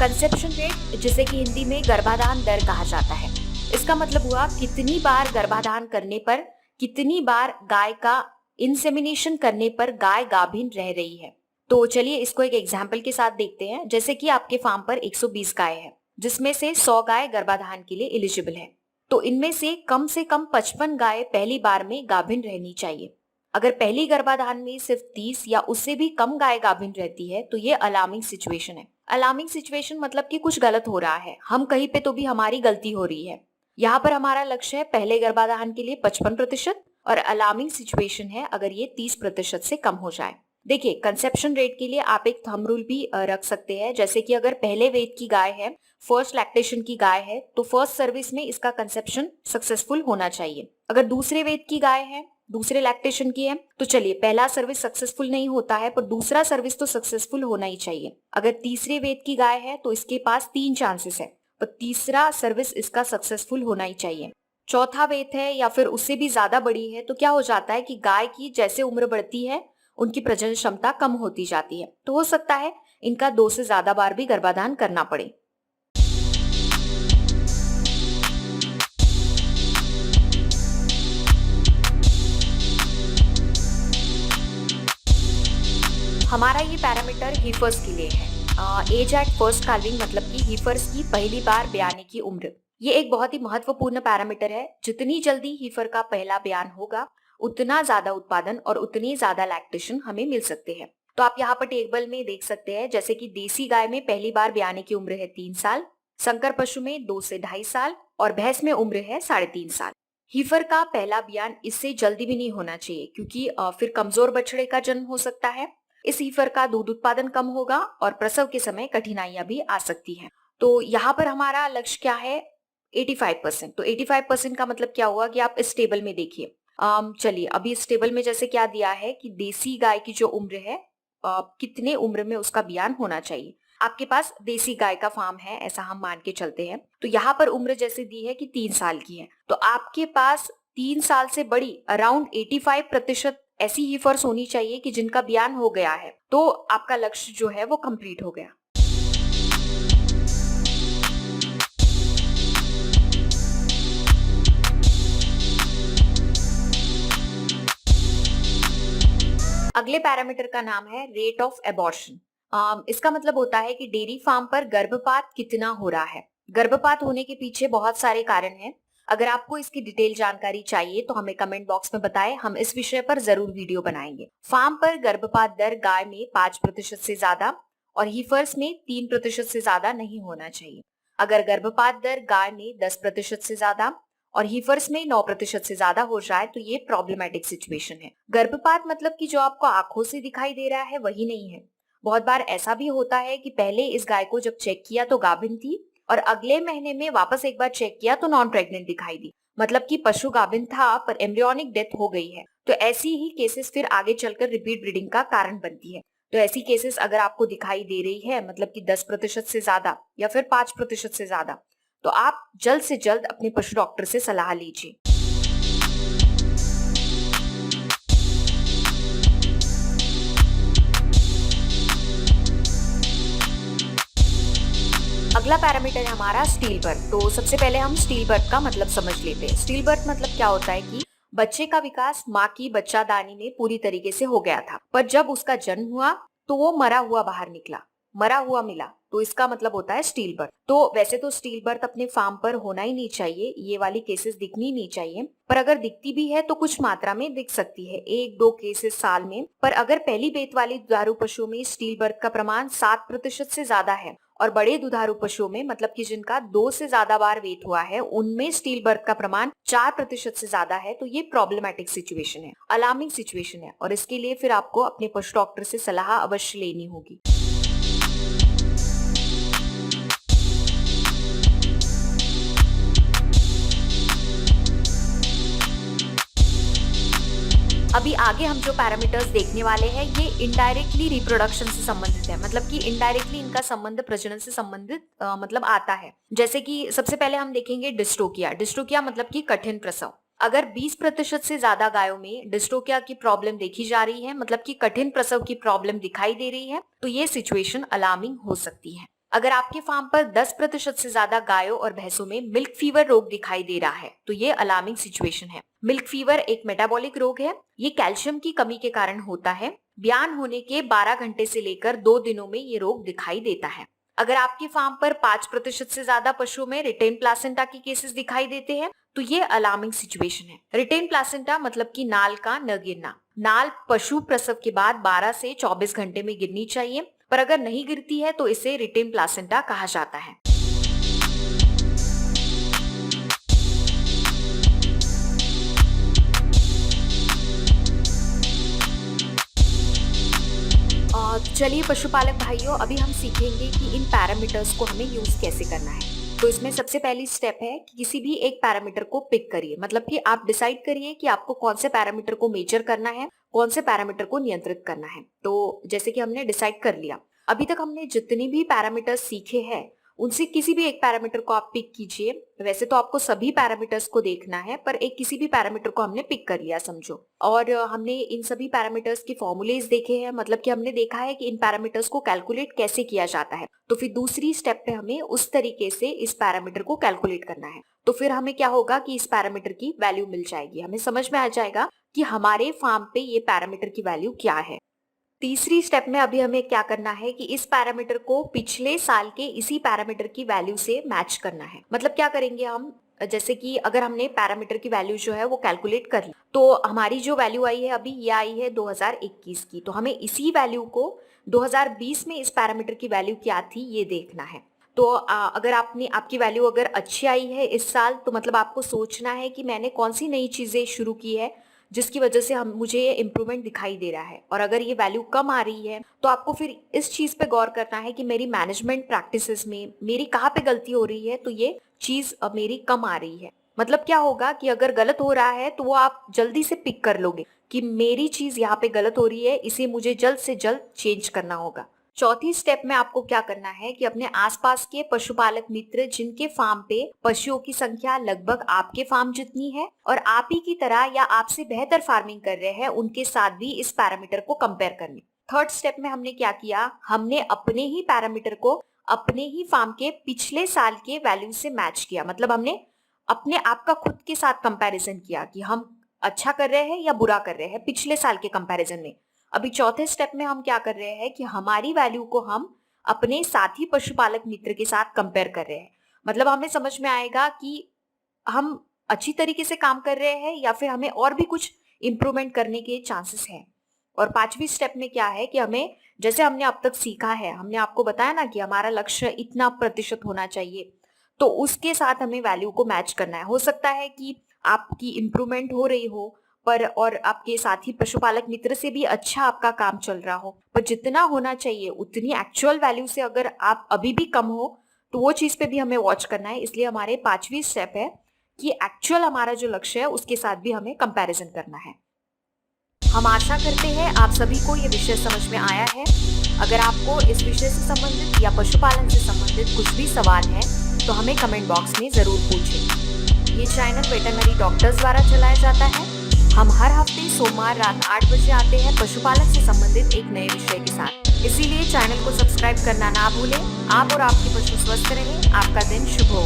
Conception rate, जिसे कि हिंदी में गर्भाधान दर कहा जाता है, इसका मतलब हुआ कितनी बार गर्भाधान करने पर, कितनी बार गाय का इंसेमिनेशन करने पर गाय गाभिन रह रही है। तो चलिए इसको एक एग्जाम्पल के साथ देखते हैं। जैसे कि आपके फार्म पर 120 गाय है, जिसमें से 100 गाय गर्भाधान के लिए एलिजिबल है। तो इनमें से कम 55 गाय पहली बार में गाभिन रहनी चाहिए। अगर पहली गर्भाधान में सिर्फ 30 या उससे भी कम गाय गाभिन रहती है तो ये अलार्मिंग सिचुएशन है। अलार्मिंग सिचुएशन मतलब कि कुछ गलत हो रहा है, हम कहीं पे तो भी हमारी गलती हो रही है। यहाँ पर हमारा लक्ष्य है पहले गर्भाधान के लिए 55% और अलार्मिंग सिचुएशन है अगर ये 30% से कम हो जाए। देखिए, कंसेप्शन रेट के लिए आप एक थंब रूल भी रख सकते हैं। जैसे कि अगर पहले वेट की गाय है, फर्स्ट लैक्टेशन की गाय है, तो फर्स्ट सर्विस में इसका कंसेप्शन सक्सेसफुल होना चाहिए। अगर दूसरे वेट की गाय है, दूसरे लैक्टेशन की है, तो चलिए पहला सर्विस सक्सेसफुल नहीं होता है पर दूसरा सर्विस तो सक्सेसफुल होना ही चाहिए। अगर तीसरे वेट की गाय है तो इसके पास 3 चांसेस है, पर तीसरा सर्विस इसका सक्सेसफुल होना ही चाहिए। चौथा वेट है या फिर उससे भी ज्यादा बड़ी है तो क्या हो जाता है कि गाय की जैसे उम्र बढ़ती है उनकी प्रजनन क्षमता कम होती जाती है, तो हो सकता है इनका 2 से ज्यादा बार भी गर्भाधान करना पड़े। हमारा ये पैरामीटर हीफर्स के लिए है। एज एट फर्स्ट काल्विंग मतलब कि हीफर्स की पहली बार ब्याने की उम्र। ये एक बहुत ही महत्वपूर्ण पैरामीटर है। जितनी जल्दी हीफर का पहला बयान होगा उतना ज्यादा उत्पादन और उतनी ज्यादा लैक्टेशन हमें मिल सकते हैं। तो आप यहाँ पर टेबल में देख सकते हैं, जैसे कि देसी गाय में पहली बार ब्याने की उम्र है 3 साल, संकर पशु में 2 से 2.5 साल और भैंस में उम्र है 3.5 साल। हीफर का पहला बयान इससे जल्दी भी नहीं होना चाहिए क्योंकि फिर कमजोर बछड़े का जन्म हो सकता है। इस हीफर का दूध उत्पादन कम होगा और प्रसव के समय कठिनाइयां भी आ सकती हैं। तो यहाँ पर हमारा लक्ष्य क्या है? 85%। तो 85% का मतलब क्या हुआ कि आप इस टेबल में देखिए। चलिए अभी इस टेबल में जैसे क्या दिया है कि देसी गाय की जो उम्र है, कितने उम्र में उसका बयान होना चाहिए। आपके पास देसी गाय का फार्म है ऐसा हम मान के चलते हैं, तो यहाँ पर उम्र जैसे दी है कि 3 साल की है, तो आपके पास 3 साल से बड़ी अराउंड 85% ऐसी हीफर्स होनी चाहिए कि जिनका बयान हो गया है, तो आपका लक्ष्य जो है वो कंप्लीट हो गया। अगले पैरामीटर का नाम है रेट ऑफ एबॉर्शन। इसका मतलब होता है कि डेयरी फार्म पर गर्भपात कितना हो रहा है। गर्भपात होने के पीछे बहुत सारे कारण हैं। अगर आपको इसकी डिटेल जानकारी चाहिए तो हमें कमेंट बॉक्स में बताएं, हम इस विषय पर जरूर वीडियो बनाएंगे। फार्म पर गर्भपात दर गाय में 5% से ज्यादा और हीफर्स में 3% से ज्यादा नहीं होना चाहिए। अगर गर्भपात दर गाय में 10% से ज्यादा और हीफर्स में 9% से ज्यादा हो जाए तो ये प्रॉब्लमेटिक सिचुएशन है। गर्भपात मतलब कि जो आपको आंखों से दिखाई दे रहा है वही नहीं है। बहुत बार ऐसा भी होता है कि पहले इस गाय को जब चेक किया तो गाभिन थी और अगले महीने में वापस एक बार चेक किया तो नॉन प्रेग्नेंट दिखाई दी, मतलब कि पशु गाभिन था पर एम्ब्रियोनिक डेथ हो गई है। तो ऐसी ही केसेस फिर आगे चलकर रिपीट ब्रीडिंग का कारण बनती है। तो ऐसी केसेस अगर आपको दिखाई दे रही है, मतलब कि 10% से ज्यादा या फिर 5% से ज्यादा, तो आप जल्द से जल्द अपने पशु डॉक्टर से सलाह लीजिए। अगला पैरामीटर है हमारा स्टील बर्थ। तो सबसे पहले हम स्टील बर्थ का मतलब समझ लेते हैं। स्टील बर्थ मतलब क्या होता है कि बच्चे का विकास माँ की बच्चादानी में पूरी तरीके से हो गया था, पर जब उसका जन्म हुआ तो वो मरा हुआ बाहर निकला, मरा हुआ मिला, तो इसका मतलब होता है स्टील बर्थ। तो वैसे तो स्टील बर्थ अपने फार्म पर होना ही नहीं चाहिए, ये वाली केसेस दिखनी नहीं चाहिए, पर अगर दिखती भी है तो कुछ मात्रा में दिख सकती है, 1-2 केसेस साल में। पर अगर पहली बेत वाली दुधारू पशुओं में स्टील बर्थ का प्रमाण 7% से ज्यादा है और बड़े दुधारू पशुओं में, मतलब कि जिनका 2 से ज्यादा बार वेट हुआ है, उनमें स्टील बर्थ का प्रमाण 4% से ज्यादा है, तो ये प्रॉब्लमेटिक सिचुएशन है, अलार्मिंग सिचुएशन है और इसके लिए फिर आपको अपने पशु डॉक्टर से सलाह अवश्य लेनी होगी। अभी आगे हम जो पैरामीटर्स देखने वाले हैं ये इनडायरेक्टली रिप्रोडक्शन से संबंधित है, मतलब कि इनडायरेक्टली इनका संबंध प्रजनन से संबंधित मतलब आता है। जैसे कि सबसे पहले हम देखेंगे डिस्ट्रोकिया। डिस्ट्रोकिया मतलब कि कठिन प्रसव। अगर 20% से ज्यादा गायों में डिस्ट्रोकिया की प्रॉब्लम देखी जा रही है, मतलब कि कठिन प्रसव की प्रॉब्लम दिखाई दे रही है, तो ये सिचुएशन अलार्मिंग हो सकती है। अगर आपके फार्म पर 10% से ज्यादा गायों और भैंसों में मिल्क फीवर रोग दिखाई दे रहा है तो ये अलार्मिंग सिचुएशन है। मिल्क फीवर एक मेटाबॉलिक रोग है। ये कैल्शियम की कमी के कारण होता है। ब्यान होने के 12 घंटे से लेकर 2 दिनों में ये रोग दिखाई देता है। अगर आपके फार्म पर 5% से ज्यादा पशुओं में रिटेन प्लासेंटा के केसेस दिखाई देते हैं तो ये अलार्मिंग सिचुएशन है। रिटेन प्लासेंटा मतलब कि नाल का न गिरना। नाल पशु प्रसव के बाद 12 से 24 घंटे में गिरनी चाहिए, पर अगर नहीं गिरती है तो इसे रिटेन प्लासेंटा कहा जाता है। चलिए पशुपालक भाइयों, अभी हम सीखेंगे कि इन पैरामीटर्स को हमें यूज कैसे करना है। तो इसमें सबसे पहली स्टेप है कि किसी भी एक पैरामीटर को पिक करिए, मतलब कि आप डिसाइड करिए कि आपको कौन से पैरामीटर को मेजर करना है, कौन से पैरामीटर को नियंत्रित करना है। तो जैसे कि हमने डिसाइड कर लिया, अभी तक हमने जितनी भी पैरामीटर्स सीखे हैं उनसे किसी भी एक पैरामीटर को आप पिक कीजिए। वैसे तो आपको सभी पैरामीटर्स को देखना है, पर एक किसी भी पैरामीटर को हमने पिक कर लिया समझो। और हमने इन सभी पैरामीटर्स के फॉर्मूलेज देखे हैं, मतलब कि हमने देखा है कि इन पैरामीटर्स को कैलकुलेट कैसे किया जाता है। तो फिर दूसरी स्टेप पे हमें उस तरीके से इस पैरामीटर को कैलकुलेट करना है। तो फिर हमें क्या होगा कि इस पैरामीटर की वैल्यू मिल जाएगी, हमें समझ में आ जाएगा कि हमारे फार्म पे ये पैरामीटर की वैल्यू क्या है। तीसरी स्टेप में अभी हमें क्या करना है कि इस पैरामीटर को पिछले साल के इसी पैरामीटर की वैल्यू से मैच करना है। मतलब क्या करेंगे हम, जैसे कि अगर हमने पैरामीटर की वैल्यू जो है वो कैलकुलेट कर ली, तो हमारी जो वैल्यू आई है अभी ये आई है 2021 की, तो हमें इसी वैल्यू को 2020 में इस पैरामीटर की वैल्यू क्या थी ये देखना है। तो अगर आपकी वैल्यू अगर अच्छी आई है इस साल, तो मतलब आपको सोचना है कि मैंने कौन सी नई चीजें शुरू की है जिसकी वजह से मुझे ये इम्प्रूवमेंट दिखाई दे रहा है। और अगर ये वैल्यू कम आ रही है तो आपको फिर इस चीज पे गौर करना है कि मेरी मैनेजमेंट प्रैक्टिसेस में मेरी कहाँ पे गलती हो रही है, तो ये चीज मेरी कम आ रही है। मतलब क्या होगा कि अगर गलत हो रहा है तो वो आप जल्दी से पिक कर लोगे कि मेरी चीज यहाँ पे गलत हो रही है, इसे मुझे जल्द से जल्द चेंज करना होगा। चौथी स्टेप में आपको क्या करना है कि अपने आसपास के पशुपालक मित्र जिनके फार्म पे पशुओं की संख्या लगभग आपके फार्म जितनी है और आप ही की तरह या आपसे बेहतर फार्मिंग कर रहे हैं, उनके साथ भी इस पैरामीटर को कंपेयर करनी। थर्ड स्टेप में हमने क्या किया, हमने अपने ही पैरामीटर को अपने ही फार्म के पिछले साल के वैल्यू से मैच किया। मतलब हमने अपने आप का खुद के साथ कंपैरिजन किया कि हम अच्छा कर रहे हैं या बुरा कर रहे हैं पिछले साल के कंपैरिजन में। अभी चौथे स्टेप में हम क्या कर रहे हैं कि हमारी वैल्यू को हम अपने साथी पशुपालक मित्र के साथ कंपेयर कर रहे हैं। मतलब हमें समझ में आएगा कि हम अच्छी तरीके से काम कर रहे हैं या फिर हमें और भी कुछ इंप्रूवमेंट करने के चांसेस हैं। और पांचवी स्टेप में क्या है कि हमें, जैसे हमने अब तक सीखा है, हमने आपको बताया ना कि हमारा लक्ष्य इतना प्रतिशत होना चाहिए, तो उसके साथ हमें वैल्यू को मैच करना है। हो सकता है कि आपकी इंप्रूवमेंट हो रही हो पर और आपके साथी पशुपालक मित्र से भी अच्छा आपका काम चल रहा हो, पर जितना होना चाहिए उतनी एक्चुअल वैल्यू से अगर आप अभी भी कम हो तो वो चीज पे भी हमें वॉच करना है। इसलिए हमारे पांचवी स्टेप है कि एक्चुअल हमारा जो लक्ष्य है उसके साथ भी हमें कंपैरिजन करना है। हम आशा करते हैं आप सभी को ये विषय समझ में आया है। अगर आपको इस विषय से संबंधित या पशुपालन से संबंधित कुछ भी सवाल है तो हमें कमेंट बॉक्स में जरूर पूछें। ये चैनल वेटरनरी डॉक्टर्स द्वारा चलाया जाता है। हम हर हफ्ते सोमवार रात 8 बजे आते हैं पशुपालन से संबंधित एक नए विषय के साथ। इसीलिए चैनल को सब्सक्राइब करना ना भूलें। आप और आपके पशु स्वस्थ रहें। आपका दिन शुभ हो।